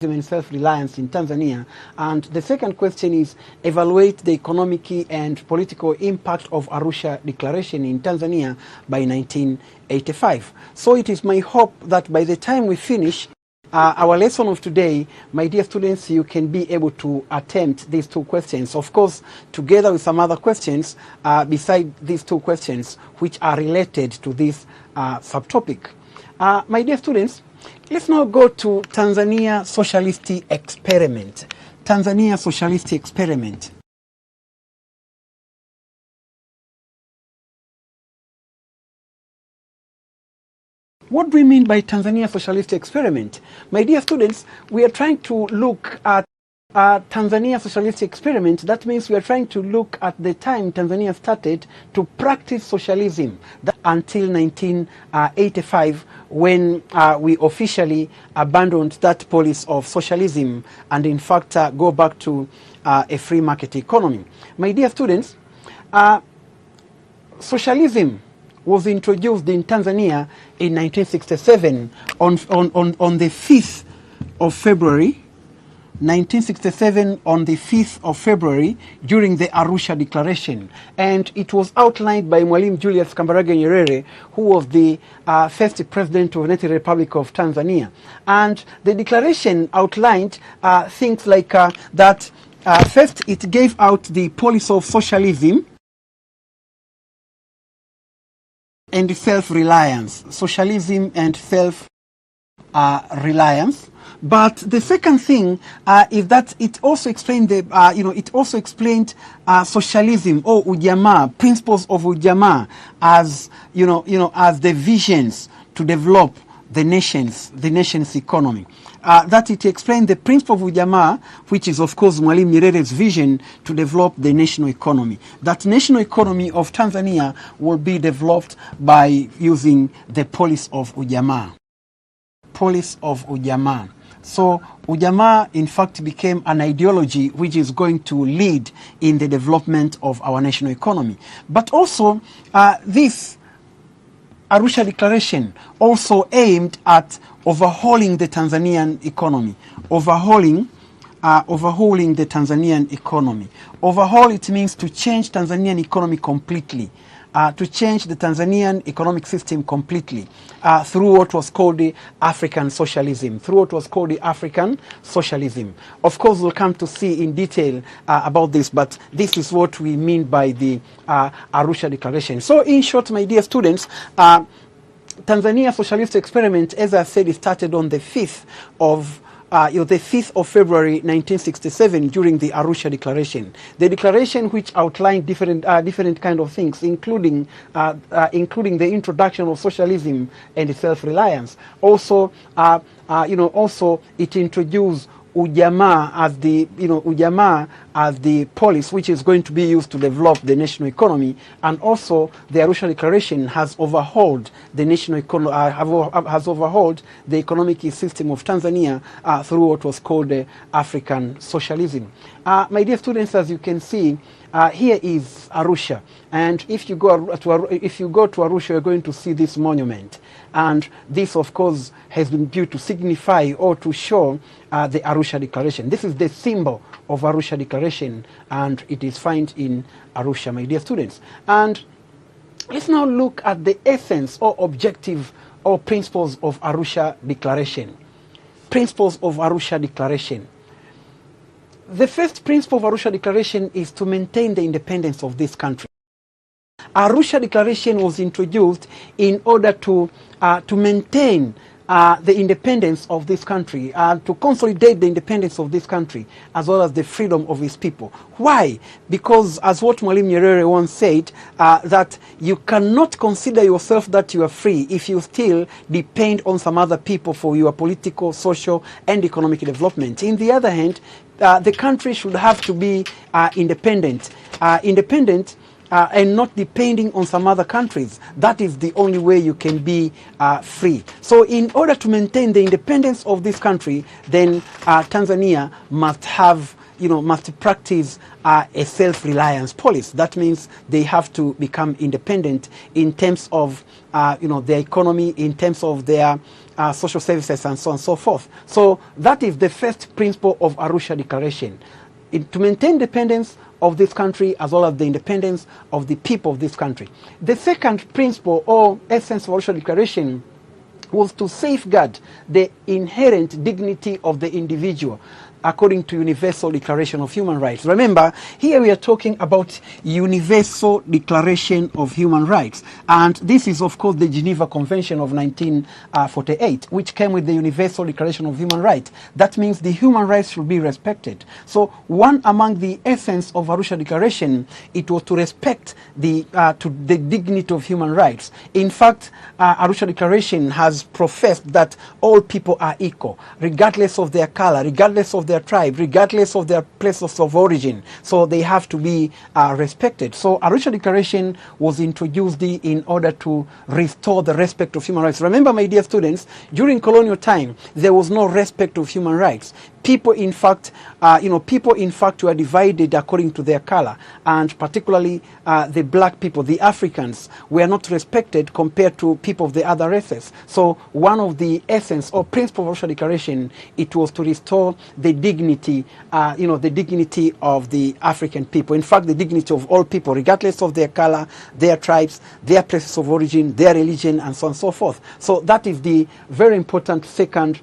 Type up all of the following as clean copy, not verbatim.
and self-reliance in Tanzania. And the second question is evaluate the economic and political impact of Arusha Declaration in Tanzania by 1985. So it is my hope that by the time we finish our lesson of today, my dear students, you can be able to attempt these two questions, of course, together with some other questions beside these two questions which are related to this subtopic. My dear students, let's now go to Tanzania Socialist Experiment. Tanzania Socialist Experiment. What do we mean by Tanzania Socialist Experiment? My dear students, we are trying to look at Tanzania Socialist Experiment. That means we are trying to look at the time Tanzania started to practice socialism until 1985, when we officially abandoned that policy of socialism and in fact go back to a free market economy. My dear students, socialism was introduced in Tanzania in 1967 on the 5th of February, 1967 on the 5th of February during the Arusha Declaration. And it was outlined by Mwalimu Julius Kambarage Nyerere, who was the first president of the United Republic of Tanzania. And the declaration outlined things like that first it gave out the policy of socialism and self-reliance, socialism and self-reliance. But the second thing is that it also explained the, it also explained socialism or ujamaa, principles of ujamaa, as as the visions to develop the nation's economy. That it explained the principle of ujamaa, which is of course Mwalimu Nyerere's vision to develop the national economy. That national economy of Tanzania will be developed by using the policy of ujamaa. Policy of ujamaa. So ujamaa in fact became an ideology which is going to lead in the development of our national economy. But also this Arusha Declaration also aimed at overhauling the Tanzanian economy. Overhauling the Tanzanian economy. Overhaul, it means to change Tanzanian economy completely. To change the Tanzanian economic system completely through what was called the African socialism. Of course, we'll come to see in detail about this, but this is what we mean by the Arusha Declaration. So in short, my dear students, Tanzania Socialist Experiment, as I said, it started on the 5th of the 5th of February 1967 during the Arusha Declaration. The declaration which outlined different kind of things, including the introduction of socialism and self-reliance. Also, also it introduced ujamaa as the policy which is going to be used to develop the national economy. And also the Arusha Declaration has overhauled the national economy, has overhauled the economic system of Tanzania through what was called African socialism. My dear students, as you can see, here is Arusha, and if you go to Arusha, you're going to see this monument, and this, of course, has been built to signify or to show the Arusha Declaration. This is the symbol of Arusha Declaration, and it is found in Arusha, my dear students. And let's now look at the essence or objective or principles of Arusha Declaration. Principles of Arusha Declaration. The first principle of Arusha Declaration is to maintain the independence of this country. Arusha Declaration was introduced in order to maintain the independence of this country, to consolidate the independence of this country, as well as the freedom of its people. Why? Because, as what Mwalimu Nyerere once said, that you cannot consider yourself that you are free if you still depend on some other people for your political, social, and economic development. In the other hand, the country should have to be independent. And not depending on some other countries. That is the only way you can be free. So in order to maintain the independence of this country, then Tanzania must have must practice a self-reliance policy. That means they have to become independent in terms of their economy, in terms of their social services, and so on and so forth. So that is the first principle of Arusha Declaration. To maintain independence of this country as well as the independence of the people of this country. The second principle or essence of Arusha Declaration was to safeguard the inherent dignity of the individual according to Universal Declaration of Human Rights. Remember, here we are talking about Universal Declaration of Human Rights. And this is, of course, the Geneva Convention of 1948, which came with the Universal Declaration of Human Rights. That means the human rights should be respected. So one among the essence of Arusha Declaration, it was to respect the dignity of human rights. In fact, Arusha Declaration has professed that all people are equal, regardless of their color, regardless of their tribe, regardless of their places of origin. So they have to be respected. So Arusha Declaration was introduced in order to restore the respect of human rights. Remember, my dear students, during colonial time, there was no respect of human rights. People, in fact, were divided according to their color, and particularly the black people, the Africans, were not respected compared to people of the other races. So one of the essence or principle of Arusha Declaration, it was to restore the dignity, the dignity of the African people. In fact, the dignity of all people, regardless of their color, their tribes, their places of origin, their religion, and so on and so forth. So that is the very important second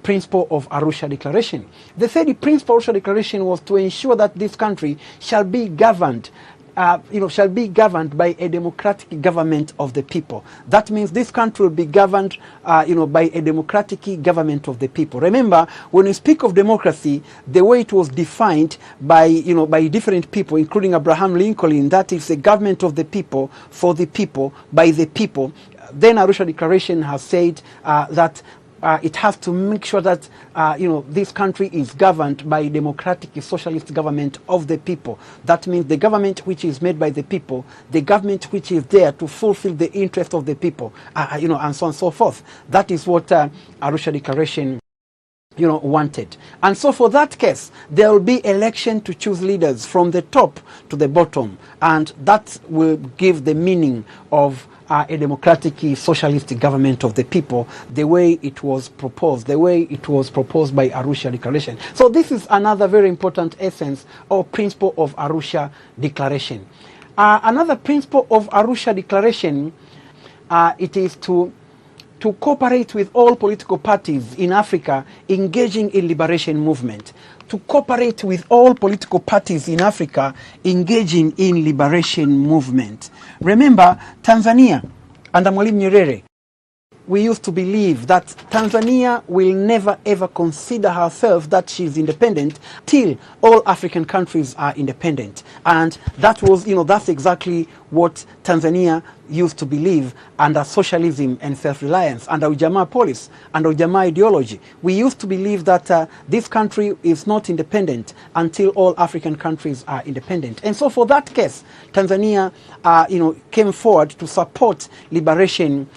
principle of Arusha Declaration. The third principle of Arusha Declaration was to ensure that this country shall be governed by a democratic government of the people. That means this country will be governed, by a democratic government of the people. Remember, when we speak of democracy, the way it was defined by different people, including Abraham Lincoln, that is a government of the people, for the people, by the people. Then Arusha Declaration has said that it has to make sure that this country is governed by a democratic socialist government of the people. That means the government which is made by the people, the government which is there to fulfill the interest of the people, and so on and so forth. That is what Arusha Declaration wanted. And so for that case, there will be election to choose leaders from the top to the bottom, and that will give the meaning of a democratic socialist government of the people, the way it was proposed, by Arusha Declaration. So this is another very important essence or principle of Arusha Declaration. Another principle of Arusha Declaration, it is to cooperate with all political parties in Africa engaging in liberation movement. To cooperate with all political parties in Africa engaging in liberation movement. Remember, Tanzania under Mwalimu Nyerere, we used to believe that Tanzania will never ever consider herself that she is independent till all African countries are independent. And that was, that's exactly what Tanzania used to believe under socialism and self-reliance, under Ujamaa policy, under Ujamaa ideology. We used to believe that this country is not independent until all African countries are independent. And so for that case, Tanzania, came forward to support liberation,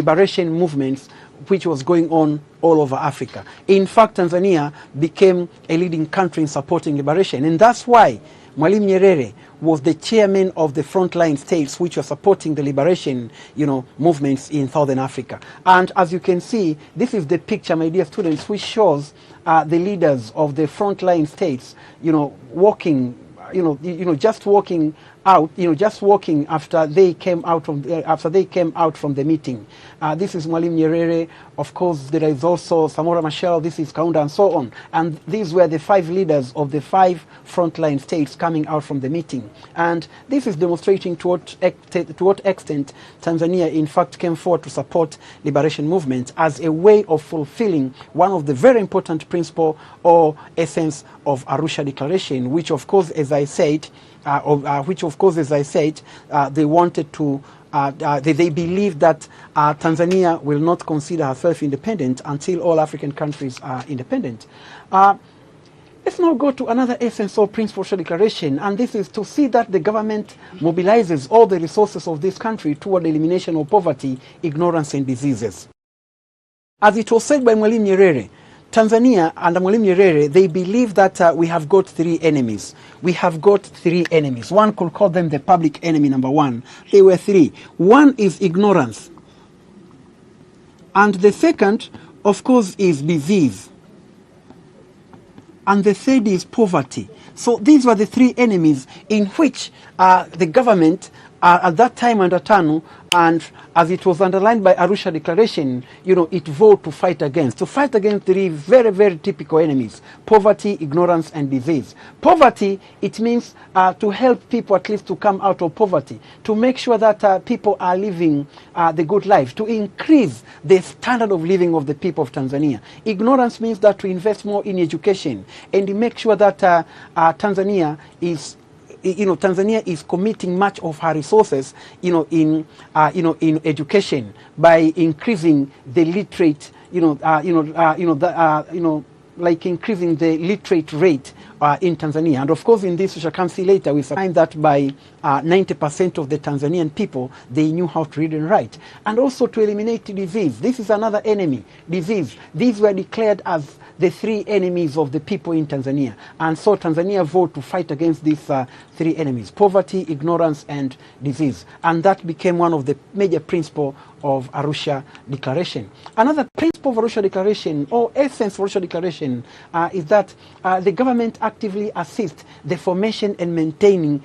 liberation movements which was going on all over Africa. In fact, Tanzania became a leading country in supporting liberation. And that's why Mwalimu Nyerere was the chairman of the frontline states which were supporting the liberation, movements in Southern Africa. And as you can see, this is the picture, my dear students, which shows the leaders of the frontline states, walking, just walking out, just walking after they came out from the meeting. This is Mwalimu Nyerere. Of course, there is also Samora Machel. This is Kaunda, and so on. And these were the 5 leaders of the 5 frontline states coming out from the meeting. And this is demonstrating to what extent Tanzania, in fact, came forward to support liberation movement as a way of fulfilling one of the very important principle or essence of Arusha Declaration, which, of course, as I said, they wanted to, they believe that Tanzania will not consider herself independent until all African countries are independent. Let's now go to another essence or principle of Arusha Declaration, and this is to see that the government mobilizes all the resources of this country toward the elimination of poverty, ignorance, and diseases. As it was said by Mwalimu Nyerere, Tanzania under Mwalimu Nyerere, they believe that we have got three enemies. We have got three enemies. One could call them the public enemy, number one. They were three. One is ignorance. And the second, of course, is disease. And the third is poverty. So these were the three enemies in which the government at that time under TANU, and as it was underlined by Arusha Declaration, it vowed to fight against three very, very typical enemies: poverty, ignorance, and disease. Poverty, it means to help people at least to come out of poverty, to make sure that people are living the good life, to increase the standard of living of the people of Tanzania. Ignorance means that to invest more in education and make sure that Tanzania is committing much of her resources, in education by increasing the literate, like increasing the literate rate in Tanzania. And of course, in this, we shall come see later, we find that by 90% of the Tanzanian people, they knew how to read and write. And also to eliminate disease. This is another enemy, disease. These were declared as the three enemies of the people in Tanzania. And so Tanzania vowed to fight against these three enemies: poverty, ignorance, and disease. And that became one of the major principles of Arusha Declaration. Another principle of Arusha Declaration, or essence of Arusha Declaration, is that the government actively assists the formation and maintaining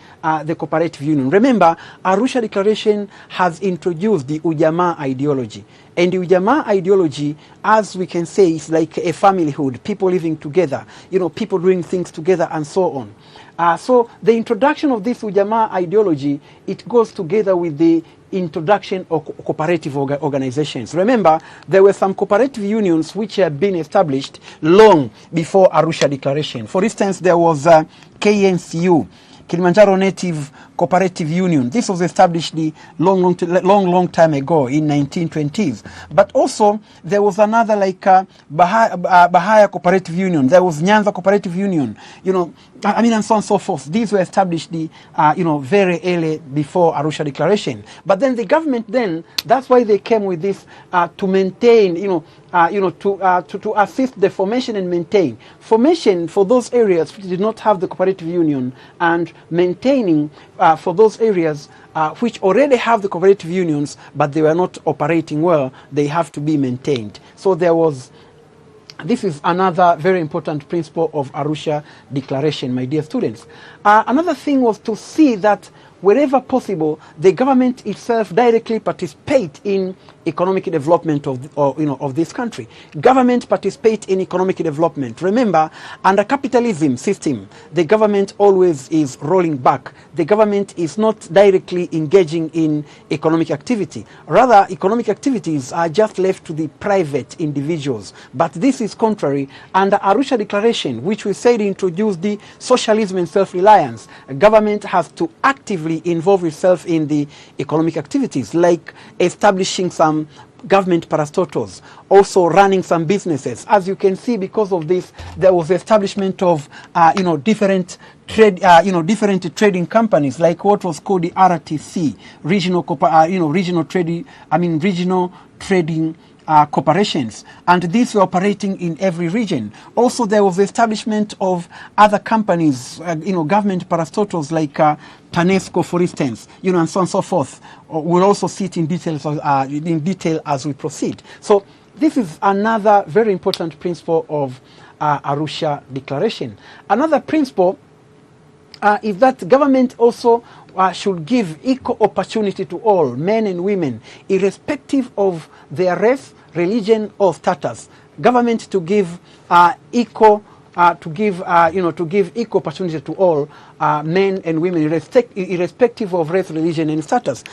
the cooperative union. Remember, Arusha Declaration has introduced the Ujamaa ideology. And the Ujamaa ideology, as we can say, is like a familyhood, people living together, people doing things together and so on. So the introduction of this Ujamaa ideology, it goes together with the introduction of cooperative organizations. Remember, there were some cooperative unions which had been established long before Arusha Declaration. For instance, there was KNCU, Kilimanjaro Native Cooperative Union. This was established long time ago in 1920s. But also there was another like Bahaya Cooperative Union. There was Nyanza Cooperative Union. And so on and so forth. These were established very early before Arusha Declaration. But then the government that's why they came with this to maintain, to assist the formation and maintain. Formation for those areas which did not have the cooperative union, and maintaining for those areas which already have the cooperative unions but they were not operating well, they have to be maintained. So this is another very important principle of Arusha Declaration, my dear students. Another thing was to see that wherever possible, the government itself directly participate in economic development of this country. Government participate in economic development. Remember, under capitalism system, the government always is rolling back. The government is not directly engaging in economic activity. Rather, economic activities are just left to the private individuals. But this is contrary. Under Arusha Declaration, which we said introduced the socialism and self-reliance, government has to actively involve itself in the economic activities, like establishing some government parastatals, also running some businesses. As you can see, because of this, there was the establishment of different trading companies, like what was called the RTC, regional trading corporations, and these were operating in every region. Also, there was the establishment of other companies, government parastatals like TANESCO, for instance, and so on and so forth. We'll also see it in detail as we proceed. So this is another very important principle of Arusha Declaration. Another principle is that government also should give equal opportunity to all, men and women, irrespective of their race, religion, or status. Government to give equal opportunity to all men and women, irrespective of race, religion, and status.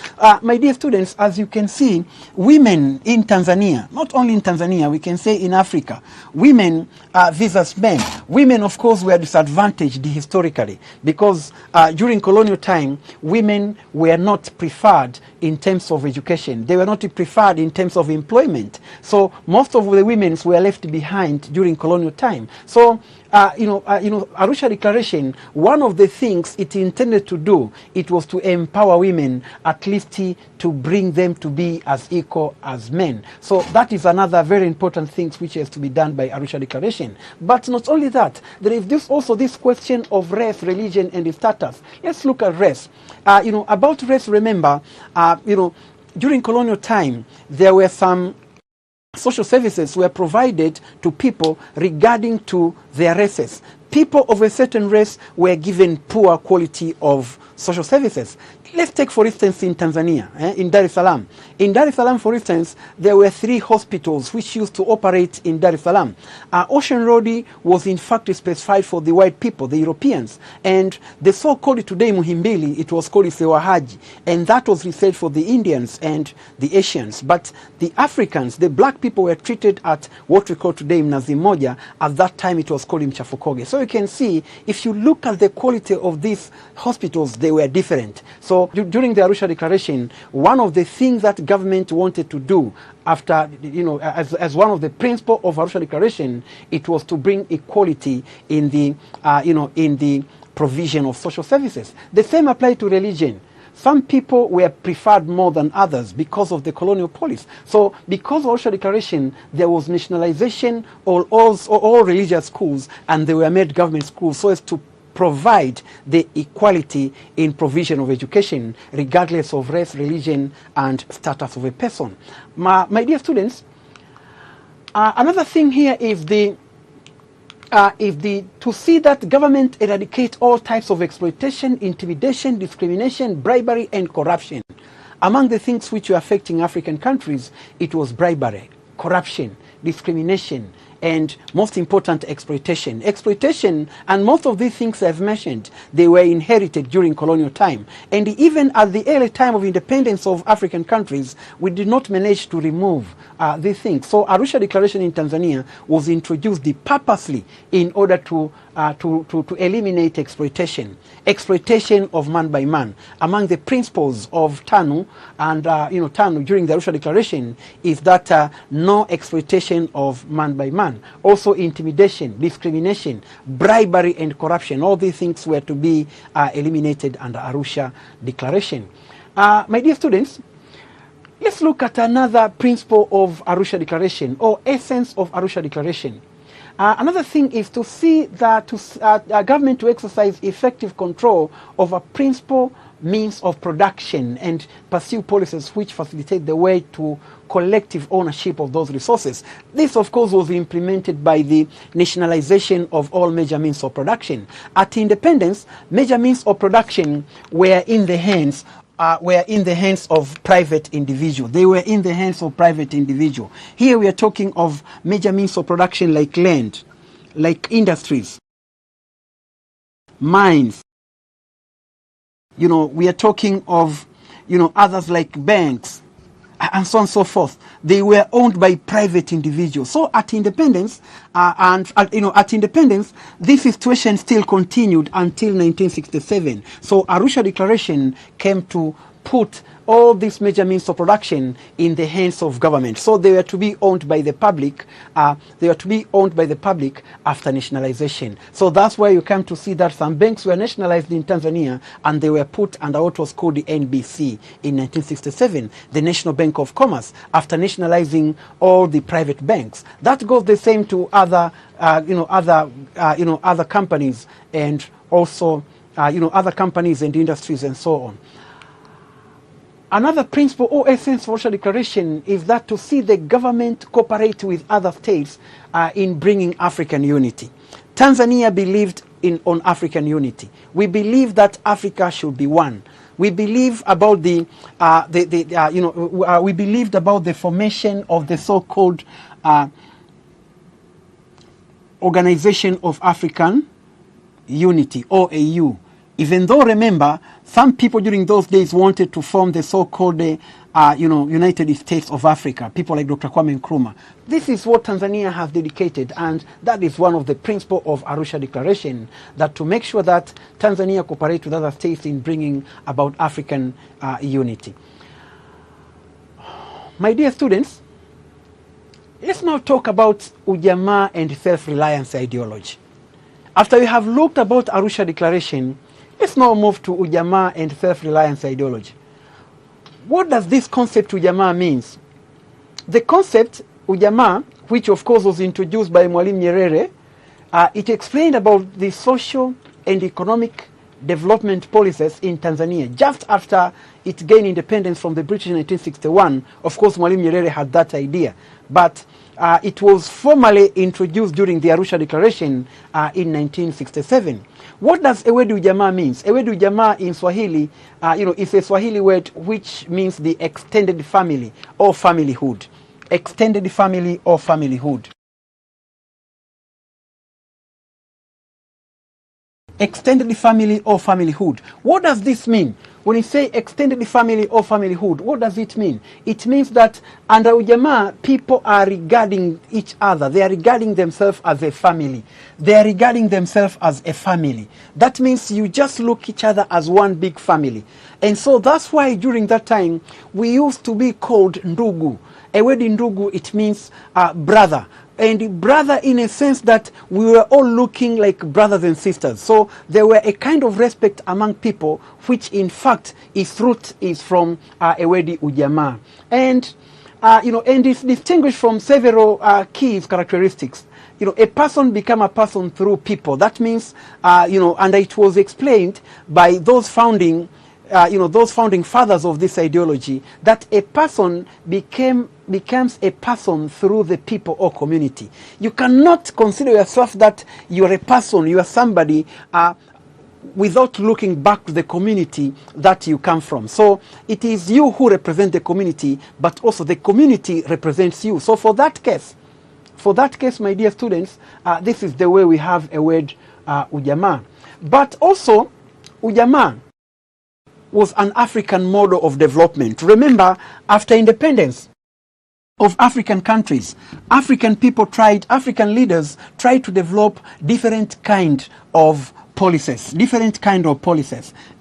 My dear students, as you can see, women in Tanzania, not only in Tanzania, we can say in Africa, women versus men. Women, of course, were disadvantaged historically because during colonial time, women were not preferred in terms of education. They were not preferred in terms of employment. So most of the women were left behind during colonial time. So Arusha Declaration, one of the things it intended to do, it was to empower women, at least to bring them to be as equal as men. So that is another very important thing which has to be done by Arusha Declaration. But not only that, there is also this question of race, religion, and status. Let's look at race. About race, remember, during colonial time, there were some social services were provided to people regarding to their races. People of a certain race were given poor quality of social services. Let's take, for instance, in Tanzania, in Dar es Salaam. In Dar es Salaam, for instance, there were 3 hospitals which used to operate in Dar es Salaam. Ocean Road was in fact specified for the white people, the Europeans. And the so-called today Muhimbili, it was called Sewahaji. And that was reserved for the Indians and the Asians. But the Africans, the black people, were treated at what we call today Mnazi Mmoja. At that time, it was called Mchafukoge. So you can see, if you look at the quality of these hospitals, they were different. So during the Arusha Declaration, one of the things that government wanted to do after, as one of the principles of Arusha Declaration, it was to bring equality in the, in the provision of social services. The same applied to religion. Some people were preferred more than others because of the colonial policy. So because of Arusha Declaration, there was nationalization of all religious schools, and they were made government schools so as to provide the equality in provision of education, regardless of race, religion, and status of a person. My dear students, another thing here is to see that government eradicate all types of exploitation, intimidation, discrimination, bribery, and corruption. Among the things which were affecting African countries, it was bribery, corruption, discrimination, and most important, exploitation. Exploitation, and most of these things I've mentioned, they were inherited during colonial time. And even at the early time of independence of African countries, we did not manage to remove these things. So Arusha Declaration in Tanzania was introduced purposely in order to eliminate exploitation of man by man. Among the principles of TANU, and TANU during the Arusha Declaration, is that no exploitation of man by man. Also intimidation, discrimination, bribery, and corruption. All these things were to be eliminated under Arusha Declaration. My dear students, let's look at another principle of Arusha Declaration, or essence of Arusha Declaration. Another thing is to see that government to exercise effective control over principal means of production and pursue policies which facilitate the way to collective ownership of those resources. This, of course, was implemented by the nationalization of all major means of production. At independence, major means of production were in the hands of private individuals. They were in the hands of private individuals. Here we are talking of major means of production like land, like industries, mines. We are talking of, others like banks, and so on and so forth. They were owned by private individuals. So at independence, this situation still continued until 1967. So Arusha Declaration came to put all these major means of production in the hands of government. So they were to be owned by the public. After nationalization. So that's why you come to see that some banks were nationalized in Tanzania, and they were put under what was called the NBC in 1967, the National Bank of Commerce, after nationalizing all the private banks. That goes the same to other companies, and also other companies and industries and so on. Another principle or essence of Arusha Declaration is that to see the government cooperate with other states in bringing African unity. Tanzania believed on African unity. We believe that Africa should be one. We believe about we believed about the formation of the so-called Organization of African Unity, OAU. Even though, remember, some people during those days wanted to form the so-called United States of Africa, people like Dr. Kwame Nkrumah. This is what Tanzania has dedicated, and that is one of the principles of Arusha Declaration, that to make sure that Tanzania cooperates with other states in bringing about African unity. My dear students, let's now talk about Ujamaa and self-reliance ideology. After we have looked about Arusha Declaration, Let's now move to ujamaa and self-reliance ideology. What does this concept ujamaa means? The concept ujamaa, which of course was introduced by Mwalimu Nyerere, it explained about the social and economic development policies in Tanzania just after it gained independence from the British in 1961. Of course, Mwalimu Nyerere had that idea, but it was formally introduced during the Arusha Declaration in 1967. What does Ewedu Ujamaa means? Ewedu Ujamaa in Swahili, is a Swahili word which means the extended family or familyhood. Extended family or familyhood. Extended family or familyhood. What does this mean? When you say extended family or familyhood, what does it mean? It means that under ujamaa, people are regarding each other. They are regarding themselves as a family. They are regarding themselves as a family. That means you just look each other as one big family. And so that's why during that time, we used to be called ndugu. A word in ndugu, it means brother. And brother in a sense that we were all looking like brothers and sisters. So there were a kind of respect among people, which in fact its root is from Ewedi Ujamaa. And, and it's distinguished from several key characteristics. A person become a person through people. That means, and it was explained by those founding those founding fathers of this ideology, that a person becomes a person through the people or community. You cannot consider yourself that you are a person, you are somebody, without looking back to the community that you come from. So it is you who represent the community, but also the community represents you. So for that case, my dear students, this is the way we have a word ujamaa. But also, ujamaa was an African model of development. Remember, after independence of African countries, African leaders tried to develop different kind of policies.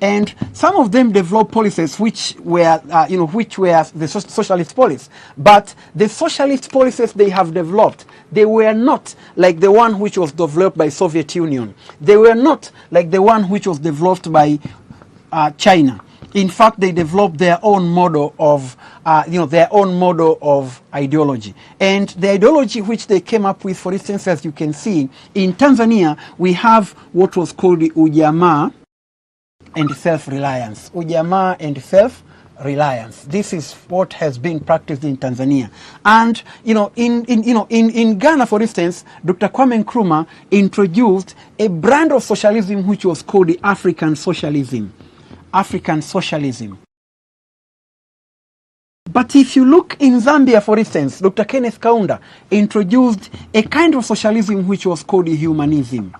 And some of them developed policies which were the socialist policies. But the socialist policies they have developed, they were not like the one which was developed by Soviet Union. They were not like the one which was developed by China. In fact, they developed their own model of, ideology. And the ideology which they came up with, for instance, as you can see, in Tanzania, we have what was called the ujamaa and self-reliance. Ujamaa and self-reliance. This is what has been practiced in Tanzania. And, in Ghana, for instance, Dr. Kwame Nkrumah introduced a brand of socialism which was called the African socialism. African socialism. But if you look in Zambia, for instance, Dr. Kenneth Kaunda introduced a kind of socialism which was called humanism.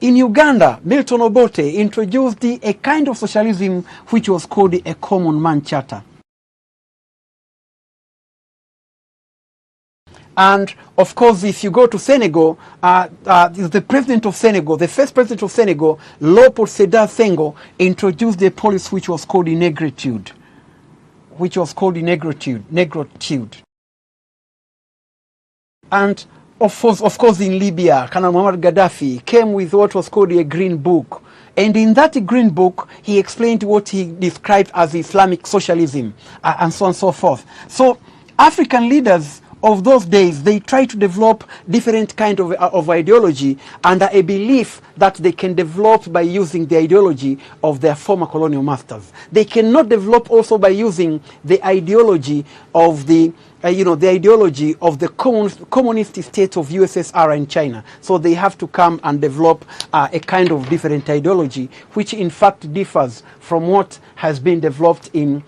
In Uganda, Milton Obote introduced a kind of socialism which was called a common man charter. And of course, if you go to Senegal, the president of Senegal, the first president of Senegal, Léopold Sédar Senghor, introduced a policy which was called negritude. And of course, in Libya, Colonel Muammar Gaddafi came with what was called a green book. And in that green book, he explained what he described as Islamic socialism, and so on and so forth. So African leaders of those days, they try to develop different kind of ideology under a belief that they can develop by using the ideology of their former colonial masters. They cannot develop also by using the ideology of the communist states of USSR and China. So they have to come and develop a kind of different ideology, which in fact differs from what has been developed in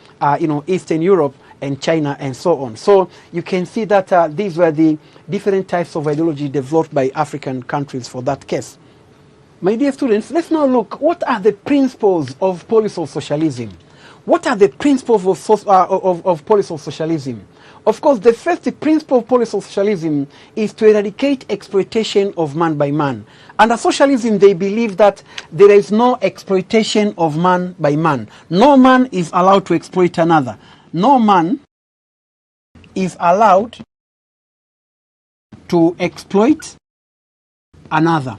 Eastern Europe and China and so on. So you can see that these were the different types of ideology developed by African countries for that case. My dear students, let's now look, what are the principles of policy of socialism? What are the principles of policy of socialism? Of course, the first principle of policy of socialism is to eradicate exploitation of man by man. Under socialism, they believe that there is no exploitation of man by man. No man is allowed to exploit another. No man is allowed to exploit another.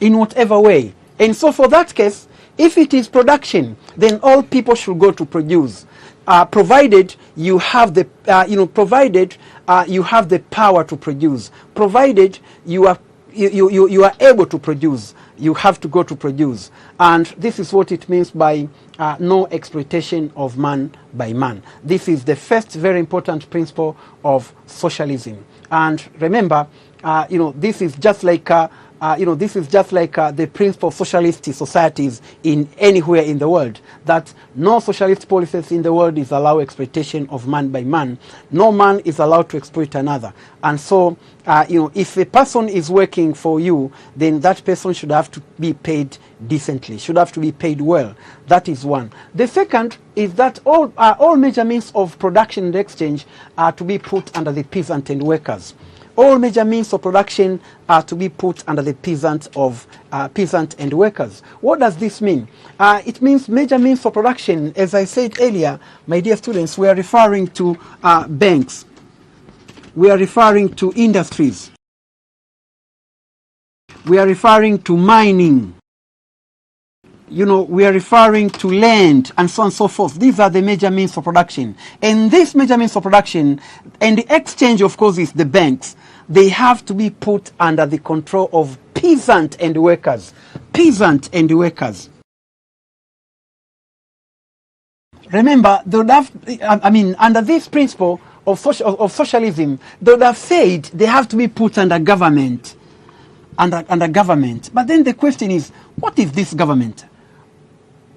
in whatever way. And so for that case, if it is production, then all people should go to produce, provided you have the, provided you have the power to produce, provided you are able to produce, you have to go to produce. And this is what it means by no exploitation of man by man. This is the first very important principle of socialism. And remember, this is just like the principle of socialist societies in anywhere in the world, that no socialist policies in the world is allow exploitation of man by man. No man is allowed to exploit another. And so, if a person is working for you, then that person should have to be paid decently, should have to be paid well. That is one. The second is that all major means of production and exchange are to be put under the peasant and workers. All major means of production are to be put under the peasant and workers. What does this mean? It means major means of production. As I said earlier, my dear students, we are referring to banks. We are referring to industries. We are referring to mining. We are referring to land, and so on and so forth. These are the major means of production. And these major means of production, and the exchange, of course, is the banks. They have to be put under the control of peasant and workers. Peasant and workers. Remember, they would have, under this principle of socialism, they would have said they have to be put under government. Under government. But then the question is, what is this government?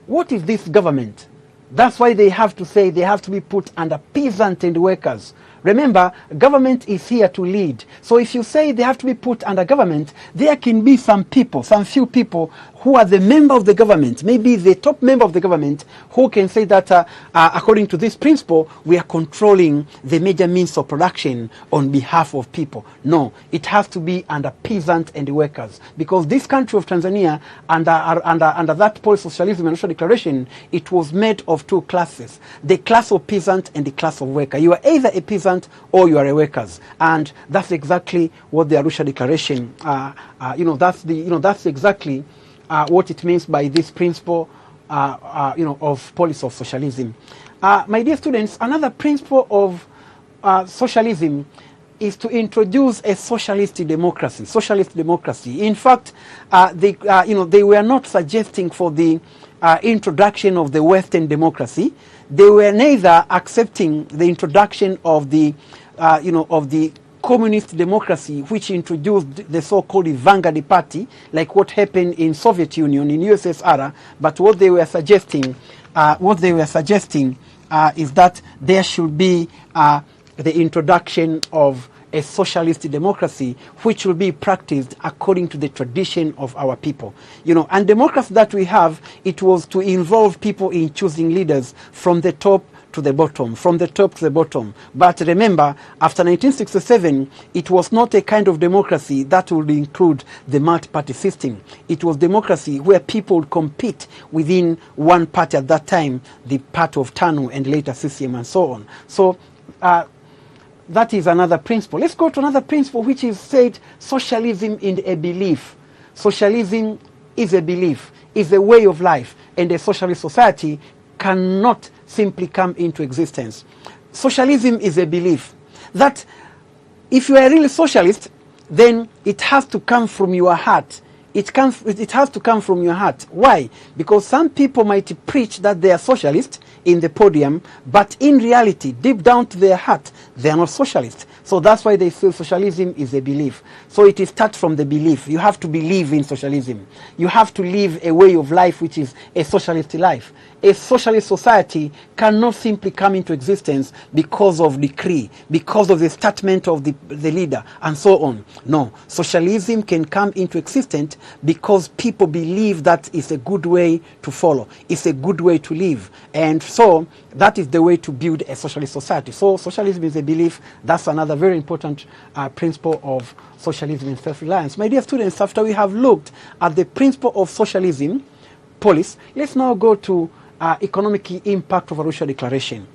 What is this government? That's why they have to say they have to be put under peasant and workers. Remember, government is here to lead. So if you say they have to be put under government, there can be some people, some few people who are the member of the government, maybe the top member of the government, who can say that according to this principle, we are controlling the major means of production on behalf of people. No, it has to be under peasant and workers. Because this country of Tanzania, under that policy of socialism and national declaration, it was made of two classes, the class of peasant and the class of worker. You are either a peasant or you are a workers. And that's exactly what the Arusha Declaration, that's exactly what it means by this principle, of policy of socialism. My dear students, another principle of socialism is to introduce a socialist democracy. Socialist democracy. In fact, they were not suggesting for the introduction of the Western democracy. They were neither accepting the introduction of the, of the communist democracy, which introduced the so-called Vanguard Party, like what happened in Soviet Union, in USSR. But what they were suggesting, is that there should be the introduction of a socialist democracy, which will be practiced according to the tradition of our people. And democracy that we have, it was to involve people in choosing leaders from the top to the bottom, from the top to the bottom. But remember, after 1967, it was not a kind of democracy that would include the multi-party system. It was democracy where people would compete within one party at that time, the party of TANU and later CCM and so on. So that is another principle. Let's go to another principle, which is said socialism is a belief. Socialism is a belief, is a way of life, and a socialist society cannot simply come into existence. Socialism is a belief that if you are a real socialist, then it has to come from your heart. It has to come from your heart. Why? Because some people might preach that they are socialist in the podium, but in reality, deep down to their heart, they are not socialist. So that's why they say socialism is a belief. So it starts from the belief. You have to believe in socialism. You have to live a way of life which is a socialist life. A socialist society cannot simply come into existence because of decree, because of the statement of the leader, and so on. No, socialism can come into existence because people believe that it's a good way to follow. It's a good way to live. And so that is the way to build a socialist society. So socialism is a belief. That's another very important principle of socialism and self-reliance. My dear students, after we have looked at the principle of socialism, policy, let's now go to economic impact of Arusha Declaration.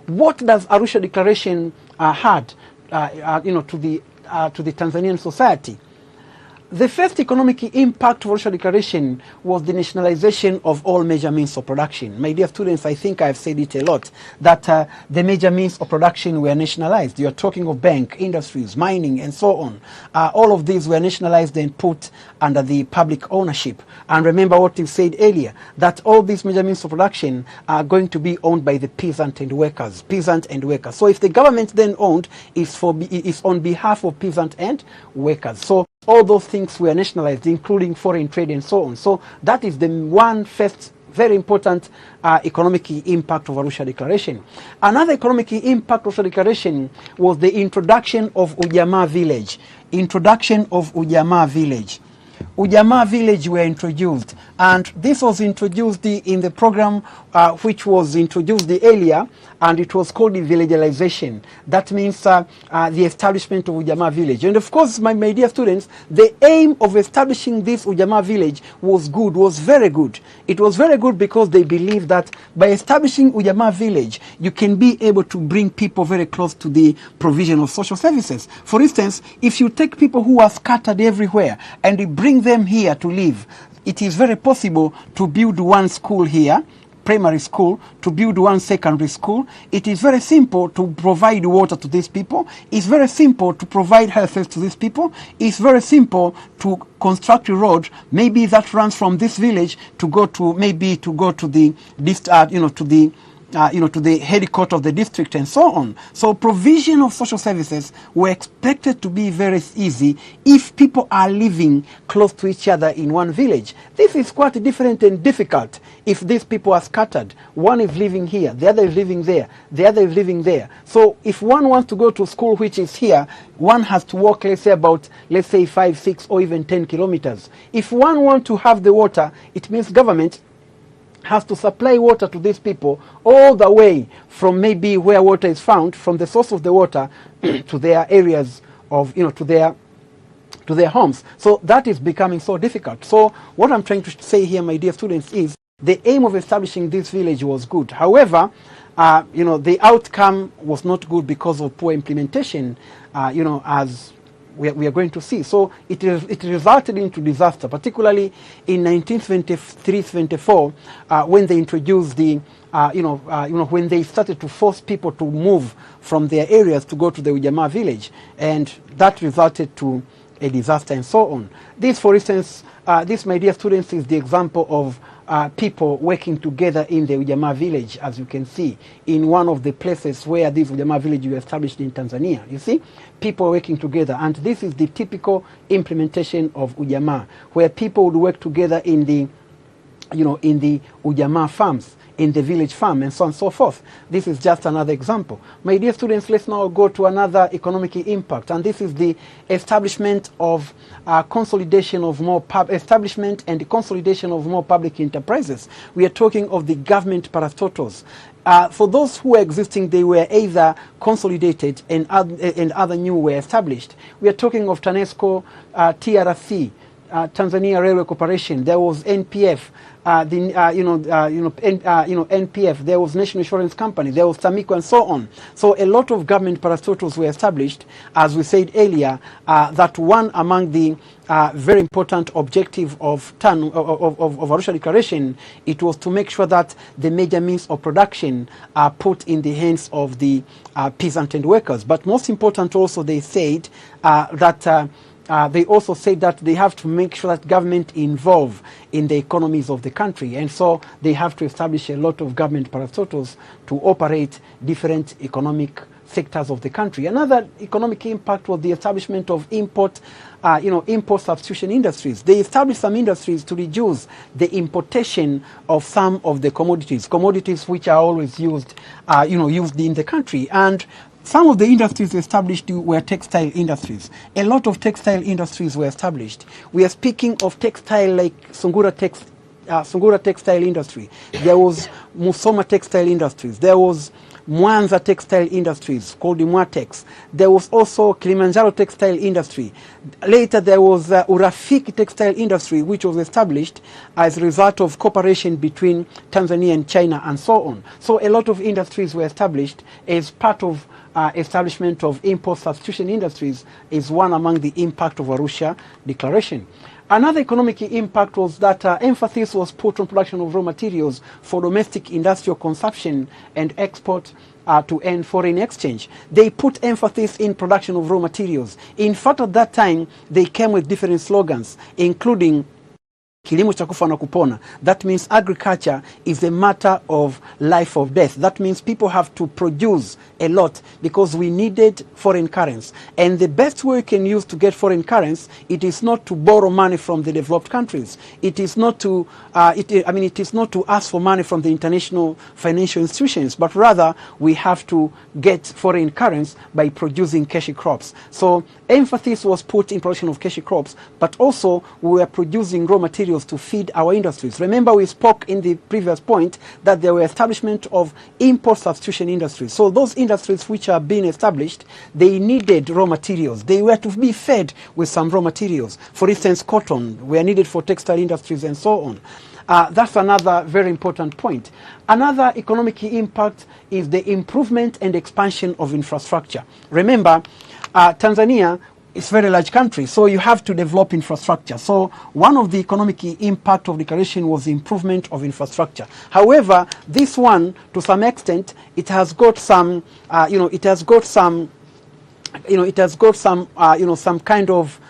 What does Arusha Declaration had, to the Tanzanian society? The first economic impact of Arusha Declaration was the nationalization of all major means of production. My dear students, I think I've said it a lot, that the major means of production were nationalized. You're talking of bank, industries, mining, and so on. All of these were nationalized and put under the public ownership. And remember what you said earlier, that all these major means of production are going to be owned by the peasant and workers. So if the government then owned, it's on behalf of peasant and workers. So all those things were nationalized, including foreign trade and so on. So that is the one first very important economic impact of Arusha Declaration. Another economic impact of Arusha Declaration was the introduction of Ujamaa Village. Ujamaa Village were introduced, and this was introduced in the program which was introduced earlier, and it was called the villagealization. That means the establishment of Ujamaa Village. And of course, my dear students, the aim of establishing this Ujamaa Village was very good. It was very good because they believed that by establishing Ujamaa Village, you can be able to bring people very close to the provision of social services. For instance, if you take people who are scattered everywhere and you bring them here to live, it is very possible to build one school here, primary school, to build one secondary school. It is very simple to provide water to these people. It's very simple to provide health to these people. It's very simple to construct a road, maybe that runs from this village to go to the headquarters of the district and so on. So provision of social services were expected to be very easy if people are living close to each other in one village. This is quite different and difficult if these people are scattered. One is living here, the other is living there, the other is living there. So if one wants to go to school which is here, one has to walk, let's say 5, 6 or even 10 kilometers. If one wants to have the water, it means government has to supply water to these people all the way from maybe where water is found, from the source of the water to their areas of, to their homes. So that is becoming so difficult. So what I'm trying to say here, my dear students, is the aim of establishing this village was good. However, the outcome was not good because of poor implementation, as we are going to see. So it resulted into disaster, particularly in 1923-24, when they introduced the, when they started to force people to move from their areas to go to the Ujamaa village, and that resulted to a disaster and so on. This, for instance, this, my dear students, is the example of people working together in the Ujamaa village, as you can see, in one of the places where this Ujamaa village was established in Tanzania. You see, people working together, and this is the typical implementation of Ujamaa, where people would work together in the, in the Ujamaa farms, in the village farm, and so on and so forth. This is just another example. My dear students, let's now go to another economic impact, and this is the establishment of consolidation of more establishment and consolidation of more public enterprises. We are talking of the government parastatals. For those who were existing, they were either consolidated and other new were established. We are talking of TANESCO, TRC, Tanzania Railway Corporation. There was NPF, NPF. There was National Insurance Company. There was Tamico, and so on. So a lot of government parastatals were established, as we said earlier. That one among the very important objective of Arusha Declaration, it was to make sure that the major means of production are put in the hands of the peasant and workers. But most important also, they said they also said that they have to make sure that government involve in the economies of the country, and so they have to establish a lot of government parastatals to operate different economic sectors of the country. Another economic impact was the establishment of import substitution industries. They established some industries to reduce the importation of some of the commodities which are always used in the country. And some of the industries established were textile industries. A lot of textile industries were established. We are speaking of textile like Sungura Textile Industry. There was Musoma Textile Industries. There was Mwanza Textile Industries, called the Mwatex. There was also Kilimanjaro Textile Industry. Later there was Urafiki Textile Industry, which was established as a result of cooperation between Tanzania and China and so on. So a lot of industries were established as part of establishment of import substitution industries is one among the impact of Arusha Declaration. Another economic impact was that emphasis was put on production of raw materials for domestic industrial consumption and export to end foreign exchange. They put emphasis in production of raw materials. In fact, at that time, they came with different slogans, including kilimo cha kufa na kupona. That means agriculture is a matter of life or death. That means people have to produce a lot because we needed foreign currency. And the best way we can use to get foreign currency, it is not to borrow money from the developed countries. It is not to, it is not to ask for money from the international financial institutions, but rather we have to get foreign currency by producing cash crops. So emphasis was put in production of cash crops, but also we were producing raw materials to feed our industries. Remember, we spoke in the previous point that there were establishment of import substitution industries. So those industries which are being established, they needed raw materials. They were to be fed with some raw materials. For instance, cotton were needed for textile industries and so on. That's another very important point. Another economic impact is the improvement and expansion of infrastructure. Remember, Tanzania is a very large country, so you have to develop infrastructure. So one of the economic impact of declaration was the improvement of infrastructure. However, this one, to some extent, it has got some, some kind of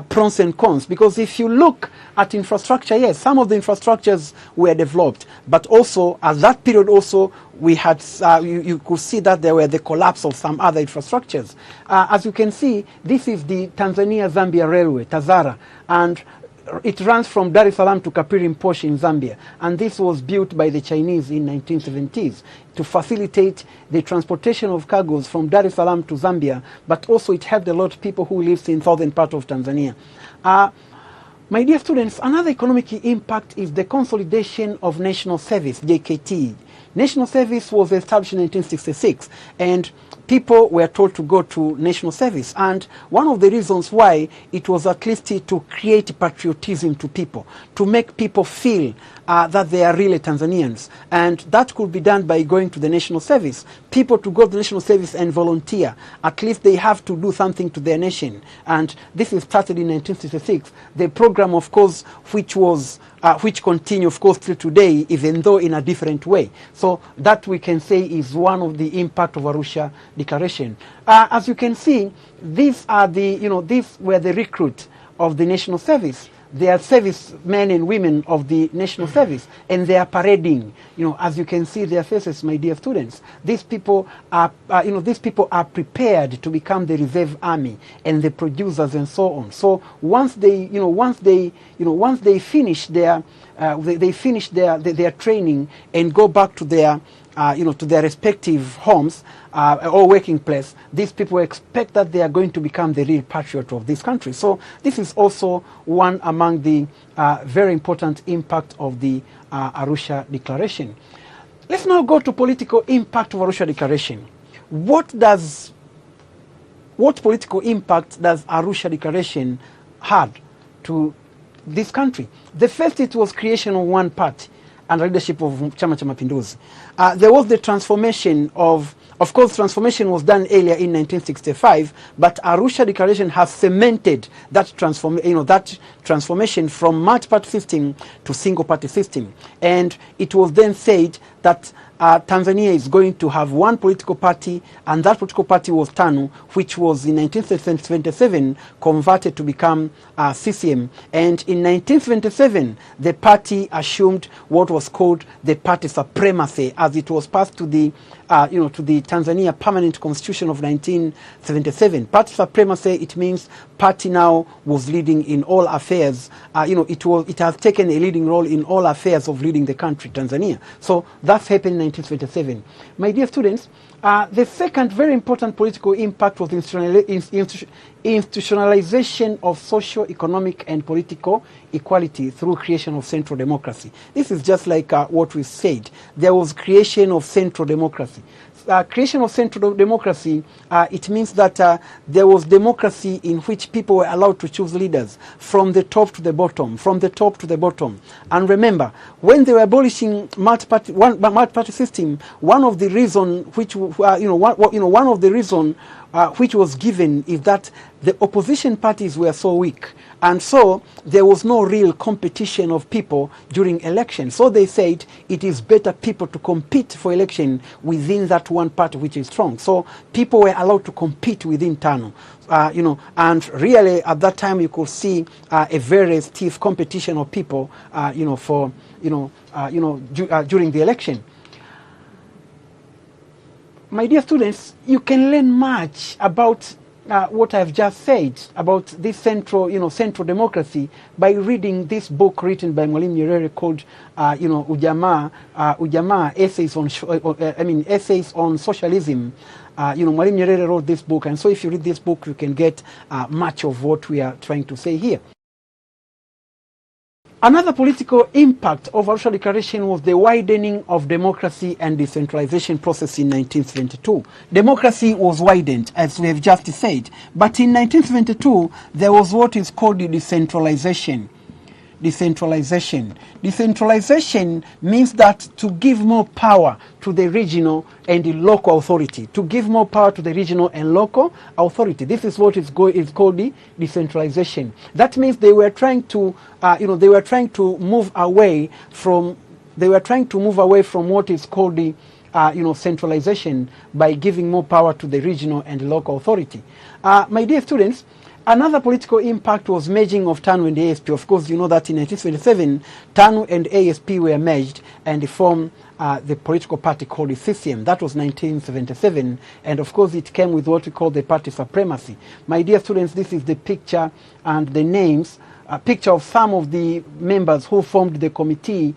pros and cons, because if you look at infrastructure, yes, some of the infrastructures were developed, but also at that period also we had, you could see that there were the collapse of some other infrastructures. As you can see, this is the Tanzania-Zambia Railway, TAZARA, and it runs from Dar es Salaam to Kapiri-Mposhi in Zambia, and this was built by the Chinese in 1970s to facilitate the transportation of cargoes from Dar es Salaam to Zambia, but also it helped a lot of people who live in southern part of Tanzania. My dear students, another economic impact is the consolidation of national service, JKT. National service was established in 1966, and people were told to go to national service. And one of the reasons why it was at least to create patriotism to people, to make people feel that they are really Tanzanians. And that could be done by going to the national service. People to go to the national service and volunteer. At least they have to do something to their nation. And this is started in 1966. The program, of course, which continue, of course, till today, even though in a different way. So that we can say is one of the impact of Arusha Declaration. As you can see, these are the, these were the recruit of the national service. They are servicemen and women of the national service, and they are parading. As you can see their faces, my dear students. These people are, these people are prepared to become the reserve army and the producers and so on. So once they, once they finish their, their training and go back to their, to their respective homes or working place, these people expect that they are going to become the real patriot of this country. So this is also one among the very important impact of the Arusha Declaration. Let's now go to political impact of Arusha Declaration. What political impact does Arusha Declaration had to this country? The first, it was creation of one party and leadership of Chama cha Mapinduzi. There was the transformation of course, transformation was done earlier in 1965, but Arusha Declaration has cemented that transformation from multi-party system to single-party system. And it was then said that Tanzania is going to have one political party, and that political party was TANU, which was in 1977 converted to become CCM. And in 1977, the party assumed what was called the party supremacy, as it was passed to the to the Tanzania Permanent Constitution of 1977. Party supremacy, it means party now was leading in all affairs. It has taken a leading role in all affairs of leading the country, Tanzania. So that happened in 1977. My dear students, the second very important political impact was institutionalization of social, economic, and political equality through creation of central democracy. This is just like what we said. There was creation of central democracy. creation of central democracy, it means that there was democracy in which people were allowed to choose leaders from the top to the bottom, from the top to the bottom. And remember, when they were abolishing multi-party system, one of the reason which one of the reason which was given is that the opposition parties were so weak, and so there was no real competition of people during elections. So they said it is better people to compete for election within that one party which is strong. So people were allowed to compete within TANU. And really at that time you could see a very stiff competition of people, during the election. My dear students, you can learn much about what I've just said about this central democracy by reading this book written by Mwalimu Nyerere called, Ujamaa, Essays on Socialism. Mwalimu Nyerere wrote this book, and so if you read this book, you can get much of what we are trying to say here. Another political impact of Arusha Declaration was the widening of democracy and decentralization process in 1972. Democracy was widened, as we have just said, but in 1972, there was what is called the decentralization. Decentralization means that to give more power to the regional and the local authority. To give more power to the regional and local authority. This is what is called the decentralization. That means they were trying to, move away from what is called the centralization by giving more power to the regional and local authority. My dear students, another political impact was merging of TANU and ASP. Of course, you know that in 1977, TANU and ASP were merged and they formed the political party called the CCM. That was 1977, and of course it came with what we call the party supremacy. My dear students, this is the picture and the names, a picture of some of the members who formed the committee,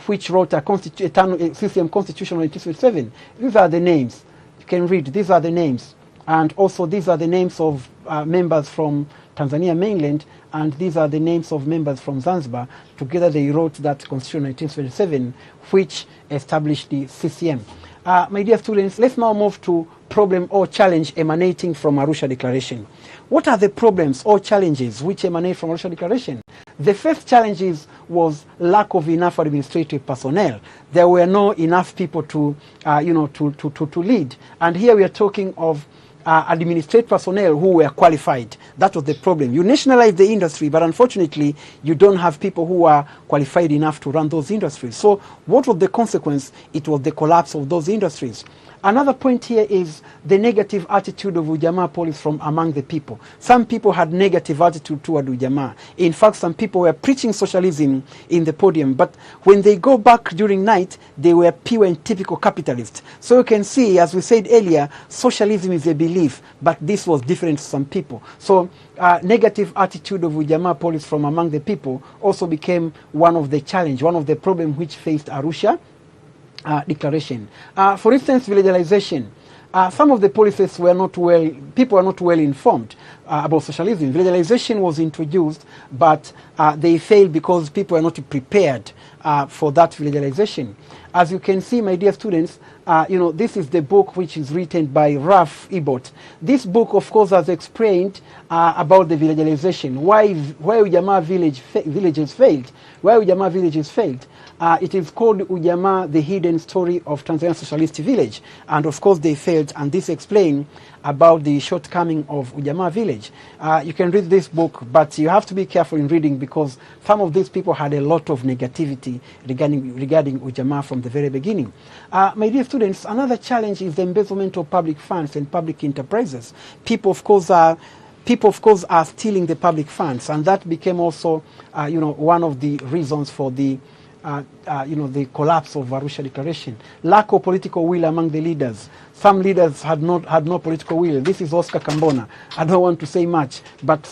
which wrote a CCM constitution in 1977. These are the names. You can read. These are the names. And also these are the names of members from Tanzania mainland, and these are the names of members from Zanzibar. Together they wrote that constitution in 1977, which established the CCM. My dear students, let's now move to problem or challenge emanating from Arusha Declaration. What are the problems or challenges which emanate from Arusha Declaration? The first challenge was lack of enough administrative personnel. There were not enough people to lead. And here we are talking of administrative personnel who were qualified. That was the problem. You nationalize the industry, but unfortunately, you don't have people who are qualified enough to run those industries. So what was the consequence? It was the collapse of those industries. Another point here is the negative attitude of Ujamaa police from among the people. Some people had negative attitude toward Ujamaa. In fact, some people were preaching socialism in the podium, but when they go back during night, they were pure and typical capitalists. So you can see, as we said earlier, socialism is a belief, but this was different to some people. So negative attitude of Ujamaa police from among the people also became one of the challenge, one of the problems which faced Arusha Declaration. For instance, villageization. Some of the policies were not people were not well informed about socialism. Villageization was introduced, but they failed because people were not prepared for that villageization. As you can see, my dear students, this is the book which is written by Ralph Ebert. This book, of course, has explained about the villageization, why Ujamaa villages failed, why Ujamaa villages failed. It is called Ujamaa, the Hidden Story of Tanzania Socialist Village. And of course they failed, and this explains about the shortcoming of Ujamaa village. You can read this book, but you have to be careful in reading because some of these people had a lot of negativity regarding Ujamaa from the very beginning. My dear students, another challenge is the embezzlement of public funds and public enterprises. People, of course, are stealing the public funds, and that became also, one of the reasons for the the collapse of Arusha Declaration. Lack of political will among the leaders. Some leaders had no political will. This is Oscar Kambona. I don't want to say much, but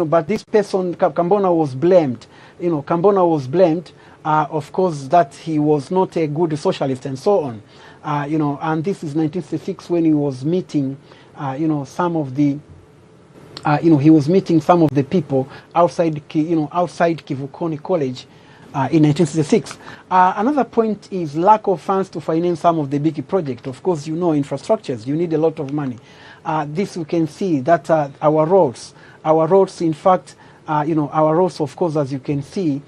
but this person Kambona was blamed. Kambona was blamed, of course, that he was not a good socialist and so on. And this is 1966 when he was meeting, some of the. He was meeting some of the people outside Kivukoni College, in 1966. Another point is lack of funds to finance some of the big projects. Of course, you know, infrastructures, you need a lot of money. This we can see that our roads, in fact, you know, our roads, of course, as you can see,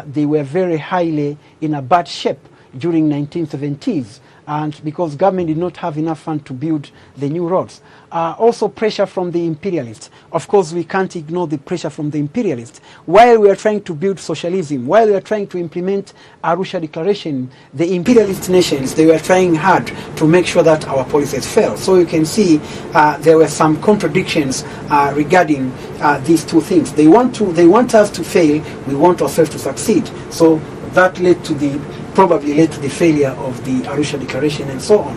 they were very highly in a bad shape during 1970s. And because government did not have enough funds to build the new roads. Also pressure from the imperialists. Of course, we can't ignore the pressure from the imperialists. While we are trying to build socialism, while we are trying to implement Arusha Declaration, the imperialist nations, they were trying hard to make sure that our policies fail. So you can see there were some contradictions regarding these two things. They want us to fail, we want ourselves to succeed. So that probably led to the failure of the Arusha Declaration and so on.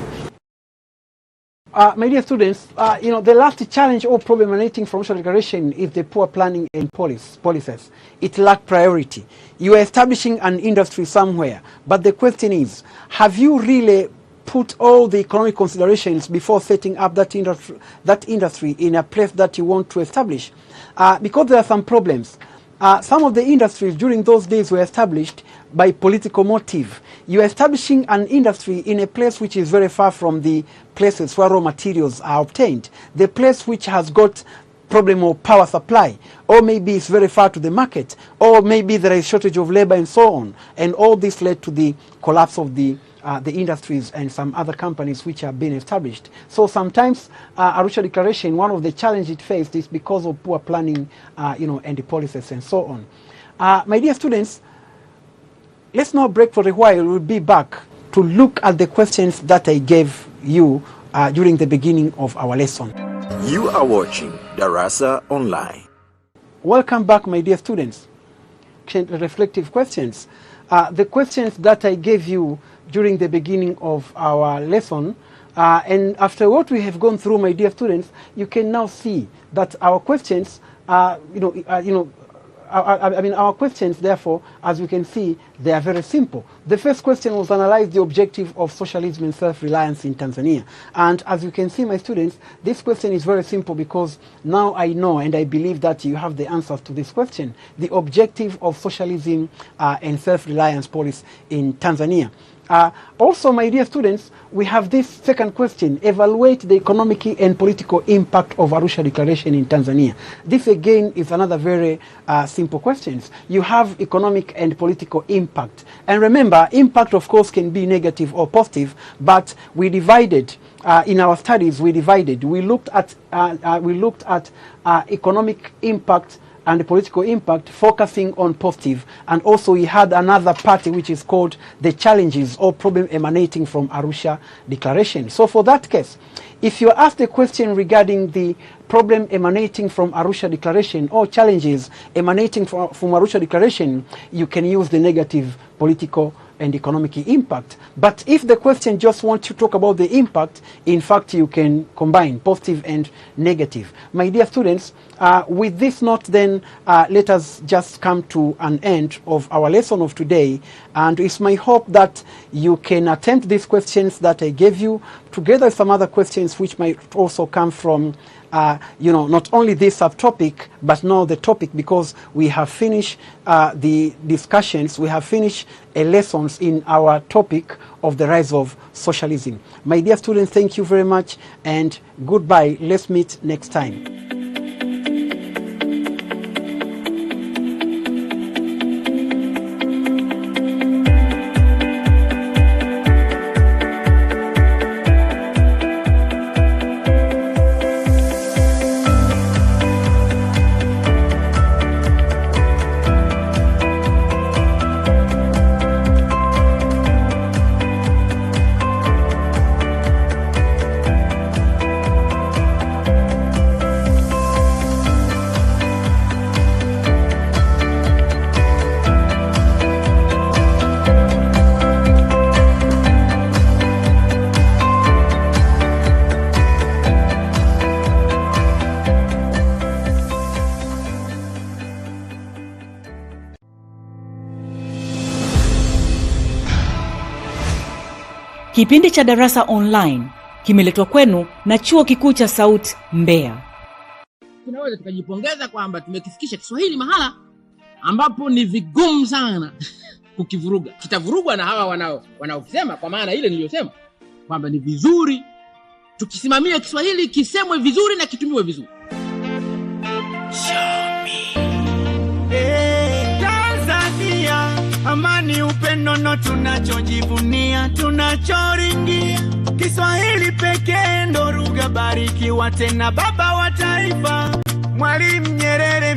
My dear students, you know, the last challenge or problem emanating from Arusha Declaration is the poor planning and policies. It lacked priority. You are establishing an industry somewhere, but the question is, have you really put all the economic considerations before setting up that industry in a place that you want to establish? Because there are some problems. Some of the industries during those days were established by political motive. You are establishing an industry in a place which is very far from the places where raw materials are obtained. The place which has got problem of power supply, or maybe it's very far to the market, or maybe there is shortage of labor and so on. And all this led to the collapse of the industries and some other companies which have been established. So sometimes Arusha Declaration, one of the challenges it faced is because of poor planning, you know, and the policies and so on. My dear students, let's now break for a while. We'll be back to look at the questions that I gave you during the beginning of our lesson. You are watching Darasa Online. Welcome back, my dear students. Reflective questions. The questions that I gave you during the beginning of our lesson, and after what we have gone through, my dear students, you can now see that our questions, our questions, therefore, as you can see, they are very simple. The first question was analyze the objective of socialism and self-reliance in Tanzania. And as you can see, my students, this question is very simple because now I know and I believe that you have the answers to this question. The objective of socialism and self-reliance policy in Tanzania. Also, my dear students, we have this second question, evaluate the economic and political impact of Arusha Declaration in Tanzania. This again is another very simple question. You have economic and political impact. And remember, impact of course can be negative or positive, but we divided, in our studies we looked at economic impact and the political impact, focusing on positive. And also we had another part which is called the challenges or problem emanating from Arusha Declaration. So for that case, if you ask the question regarding the problem emanating from Arusha Declaration or challenges emanating from Arusha Declaration, you can use the negative political and economic impact. But if the question just wants to talk about the impact, in fact, you can combine positive and negative. My dear students, with this note then, let us just come to an end of our lesson of today. And it's my hope that you can attempt these questions that I gave you, together with some other questions which might also come from not only this subtopic, but now the topic, because we have finished the discussions, we have finished lessons in our topic of the rise of socialism. My dear students, thank you very much and goodbye. Let's meet next time. Kipindi cha Darasa Online kimeletwa kwenu na Chuo Kikuu cha Sauti Mbeya. Tunaweza tukajipongeza kwamba tumekifikisha Kiswahili mahala ambapo ni vigumu sana kukivuruga. Kitavurugwa na hawa wanaosema, kwa maana ile niliyosema kwamba ni vizuri tukisimamia Kiswahili kisemwe vizuri na kitumiwe vizuri. Tanzania, amani, upendo ndo tunachojivunia, tunachoringia. Kiswahili pekee ndo lugha barikiwa, tena baba wa taifa Mwalimu Nyerere.